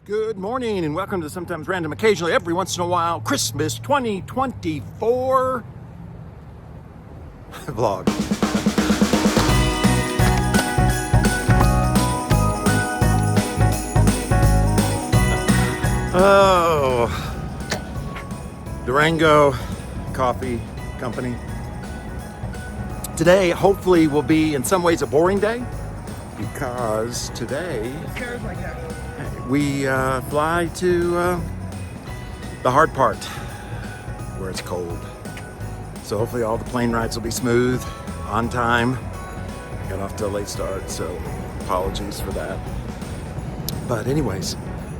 Good morning and welcome to Sometimes Random, Occasionally, Every Once in a While, Christmas 2024 vlog. Oh, Durango Coffee Company. Today, hopefully, will be in some ways a boring day because today we fly to the hard part where it's cold. So hopefully all the plane rides will be smooth, on time. I got off to a late start, so apologies for that. But anyways,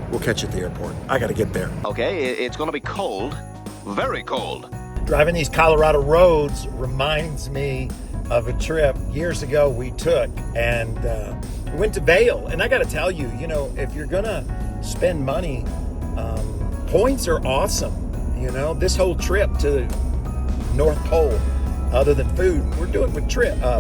we'll catch you at the airport. I gotta get there. Okay, it's gonna be cold, very cold. Driving these Colorado roads reminds me of a trip years ago we took, and we went to Vail. And I gotta tell you, if you're gonna spend money, points are awesome. This whole trip to North Pole, other than food, we're doing with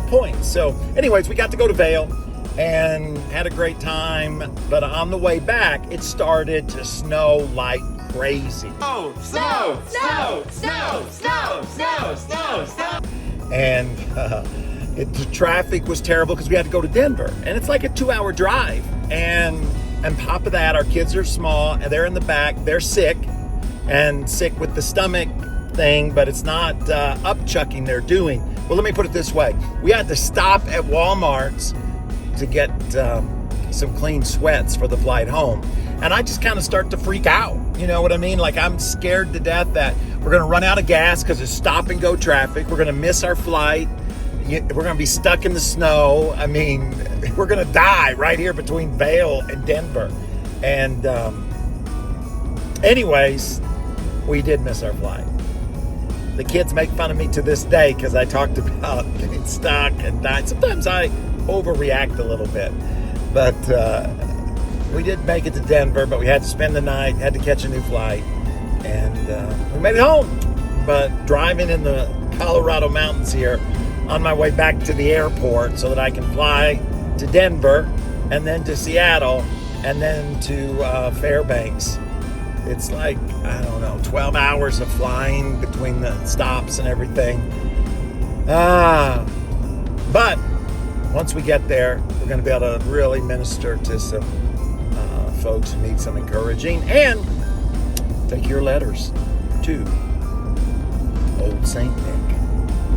points. So anyways, we got to go to Vail and had a great time, but on the way back, it started to snow like crazy. Oh, snow, snow, snow, snow, snow, snow, snow. And the traffic was terrible because we had to go to Denver, and it's like a 2-hour drive. And on top of that, our kids are small, and they're in the back. They're sick with the stomach thing, but it's not upchucking they're doing. Well, let me put it this way. We had to stop at Walmart's to get some clean sweats for the flight home. And I just kind of start to freak out. You know what I mean? Like, I'm scared to death that we're going to run out of gas because it's stop and go traffic. We're going to miss our flight. We're going to be stuck in the snow. I mean, we're going to die right here between Vail and Denver. And anyways, we did miss our flight. The kids make fun of me to this day because I talked about getting stuck and dying. Sometimes I overreact a little bit. But we did make it to Denver, but we had to spend the night, had to catch a new flight, and we made it home. But driving in the Colorado mountains here on my way back to the airport so that I can fly to Denver and then to Seattle and then to Fairbanks. It's like, 12 hours of flying between the stops and everything. But once we get there, we're going to be able to really minister to some folks who need some encouraging and take your letters to Old St. Nick.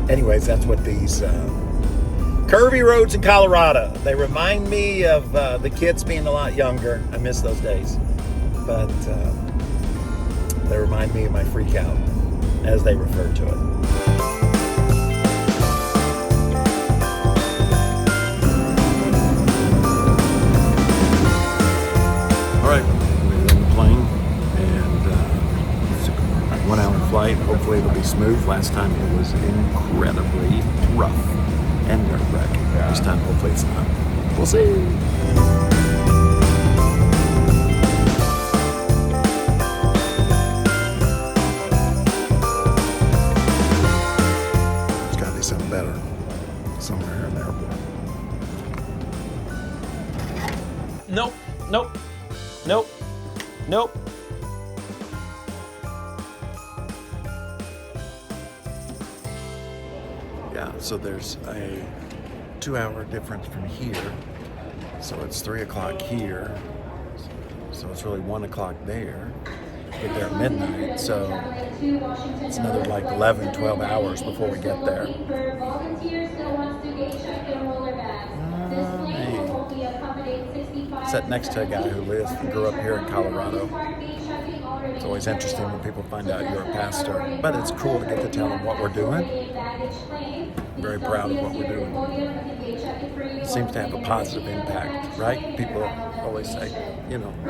Anyways, that's what these curvy roads in Colorado, they remind me of the kids being a lot younger. I miss those days. But they remind me of my freak out, as they refer to it. Alright, we're in the plane, and it's a 1-hour flight. Hopefully it'll be smooth. Last time it was incredibly rough and nerve-wracking. This time, hopefully it's not. We'll see. There's got to be something better somewhere here in the airport. Nope, nope, nope, nope. Yeah, so there's a 2-hour difference from here. So it's 3 o'clock here. So it's really 1 o'clock there. Get there at midnight. So it's another like 11, 12 hours before we get there. Sat next to a guy who grew up here in Colorado. It's always interesting when people find out you're a pastor, but it's cool to get to tell them what we're doing. I'm very proud of what we're doing. It seems to have a positive impact, right? People always say,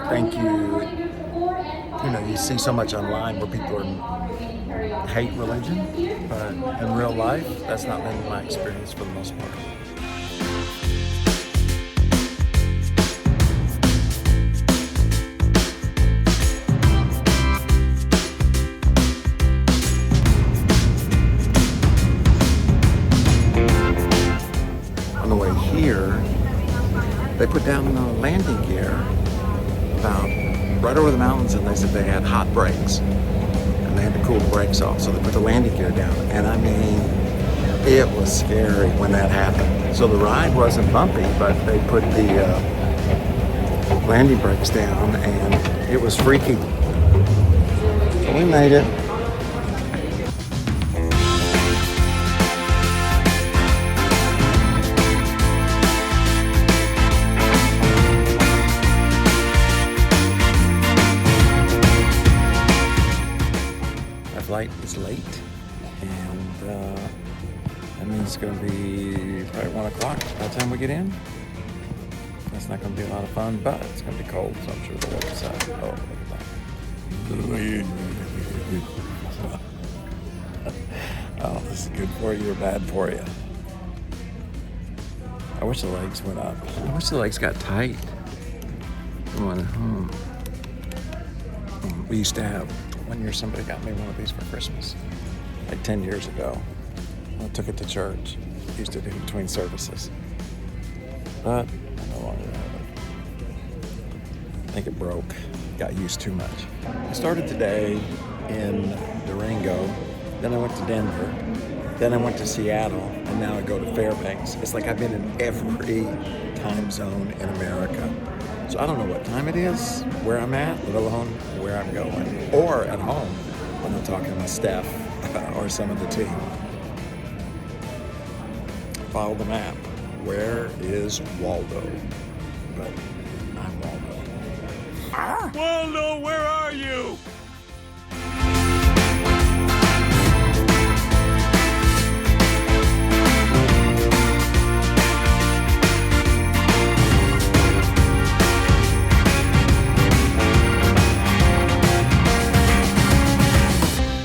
thank you. You see so much online where people hate religion, but in real life, that's not been my experience for the most part. Here, they put down the landing gear about right over the mountains, and they said they had hot brakes. And they had to cool the brakes off, so they put the landing gear down. And I mean, it was scary when that happened. So the ride wasn't bumpy, but they put the landing brakes down, and it was freaky. So we made it. Our flight is late, and that means it's going to be probably 1 o'clock by the time we get in. That's not going to be a lot of fun, but it's going to be cold, so I'm sure they'll work us out. Oh, look at that. Oh, this is good for you or bad for you. I wish the legs went up. I wish the legs got tight. We used to have, one year somebody got me one of these for Christmas, like 10 years ago. I took it to church. Used it in between services. But I no longer have it. I think it broke. Got used too much. I started today in Durango, then I went to Denver, then I went to Seattle, and now I go to Fairbanks. It's like I've been in every time zone in America. So I don't know what time it is, where I'm at, let alone where I'm going, or at home when I'm talking to my staff or some of the team. Follow the map. Where is Waldo? But I'm Waldo. Waldo, where are you?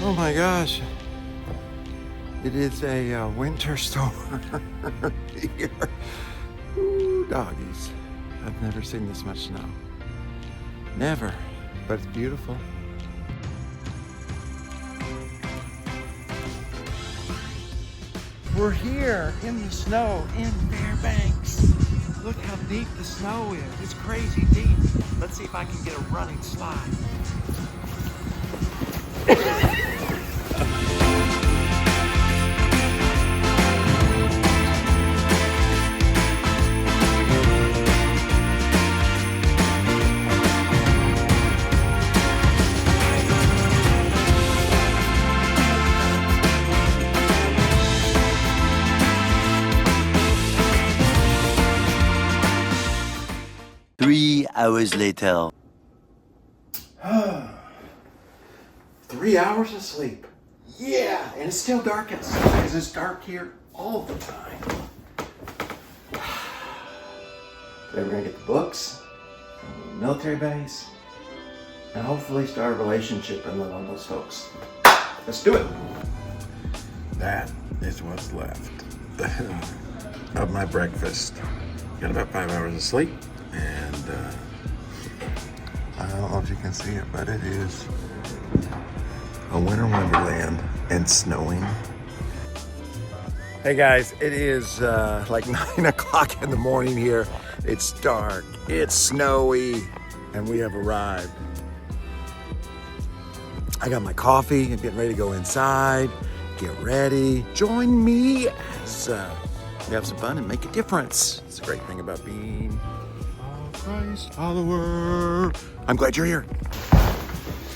Oh my gosh. It is a winter storm here. Ooh, doggies. I've never seen this much snow. Never, but it's beautiful. We're here in the snow in Fairbanks. Look how deep the snow is. It's crazy deep. Let's see if I can get a running slide. Hours later. 3 hours of sleep. Yeah, and it's still dark outside because it's dark here all the time. Today we're gonna get the books from the military base and hopefully start a relationship and live on those folks. Let's do it. That is what's left of my breakfast. Got about 5 hours of sleep, and I don't know if you can see it, but it is a winter wonderland and snowing. Hey guys, it is like 9 o'clock in the morning here. It's dark, it's snowy, and we have arrived. I got my coffee and getting ready to go inside, get ready. Join me as we have some fun and make a difference. It's a great thing about being a Christ follower. I'm glad you're here.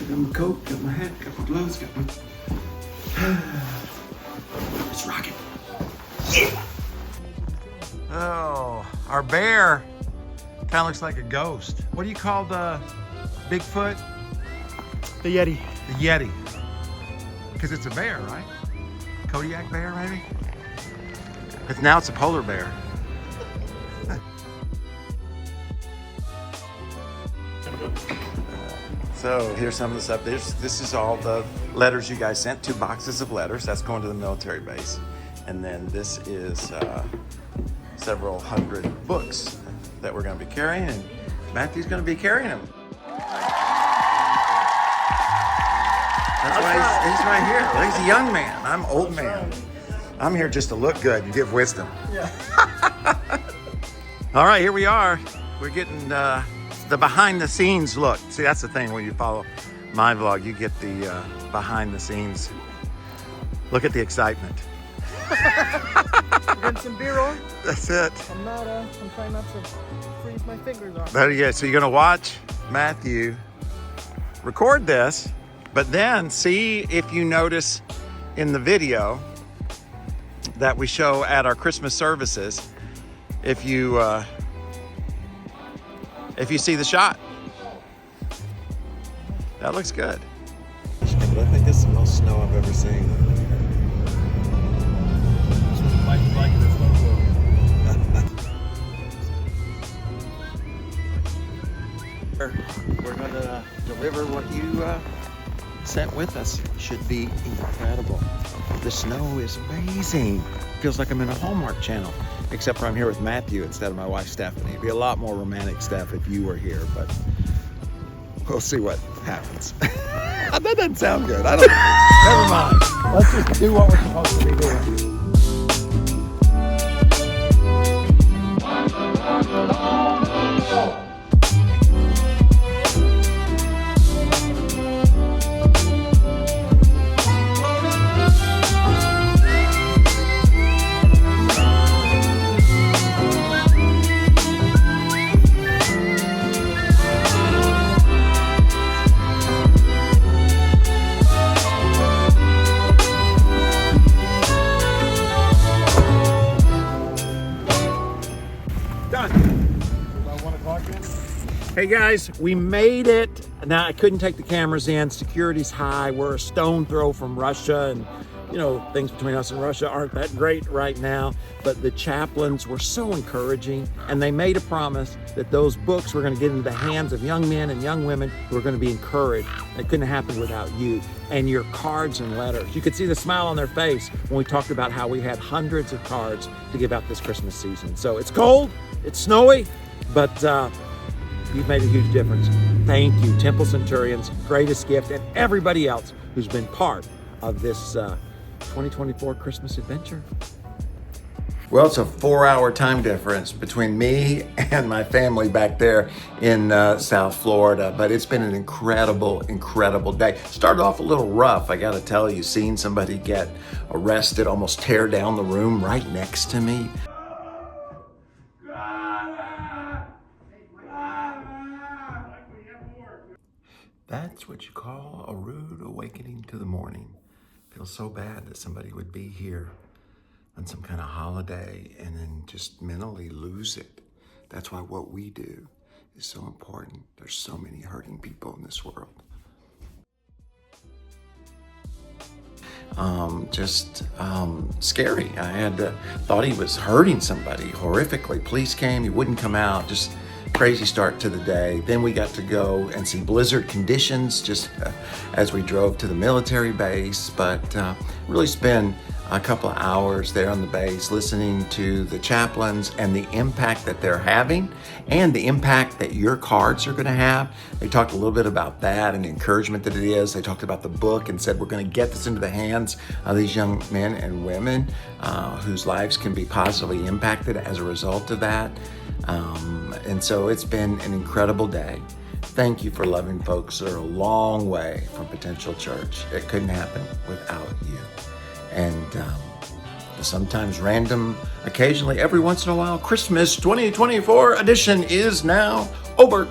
Got my coat, got my hat, got my gloves, got my... Let's rock it. Yeah! Oh, our bear kind of looks like a ghost. What do you call the Bigfoot? The Yeti. The Yeti. Because it's a bear, right? Kodiak bear, maybe? Because now it's a polar bear. So here's some of the stuff. This is all the letters you guys sent, 2 boxes of letters. That's going to the military base. And then this is several hundred books that we're going to be carrying, and Matthew's going to be carrying them. That's why he's right here. He's a young man. I'm old man. I'm here just to look good and give wisdom. Yeah. All right, here we are. We're getting the behind the scenes look. See, that's the thing when you follow my vlog, you get the behind the scenes. Look at the excitement. Getting some beer on. That's it. I'm trying not to freeze my fingers off. There you go. So you're gonna watch Matthew record this, but then see if you notice in the video that we show at our Christmas services, if you see the shot. That looks good. But I think this is the most snow I've ever seen. We're gonna deliver what you sent with us. Should be incredible. The snow is amazing. Feels like I'm in a Hallmark channel, except for I'm here with Matthew instead of my wife Stephanie. It'd be a lot more romantic stuff if you were here, but we'll see what happens. That doesn't sound good. I don't know. Never mind. Let's just do what we're supposed to be doing. Hey guys, we made it. Now I couldn't take the cameras in. Security's high. We're a stone throw from Russia, and you know, things between us and Russia aren't that great right now, but the chaplains were so encouraging, and they made a promise that those books were going to get into the hands of young men and young women who are going to be encouraged. It couldn't happen without you and your cards and letters. You could see the smile on their face when we talked about how we had hundreds of cards to give out this Christmas season. So it's cold, it's snowy, but you've made a huge difference. Thank you, Temple Centurions, greatest gift, and everybody else who's been part of this 2024 Christmas adventure. Well, it's a 4-hour time difference between me and my family back there in South Florida, but it's been an incredible, incredible day. Started off a little rough, I gotta tell you, seeing somebody get arrested, almost tear down the room right next to me. That's what you call a rude awakening to the morning. Feels so bad that somebody would be here on some kind of holiday and then just mentally lose it. That's why what we do is so important. There's so many hurting people in this world. Scary. I thought he was hurting somebody horrifically. Police came, he wouldn't come out, just crazy start to the day. Then we got to go and see blizzard conditions just as we drove to the military base, but really spend a couple of hours there on the base listening to the chaplains and the impact that they're having and the impact that your cards are going to have. They talked a little bit about that and the encouragement that it is. They talked about the book and said we're going to get this into the hands of these young men and women whose lives can be positively impacted as a result of that. And so it's been an incredible day. Thank you for loving folks that are a long way from Potential Church. It couldn't happen without you. And sometimes random, occasionally, every once in a while, Christmas 2024 edition is now over.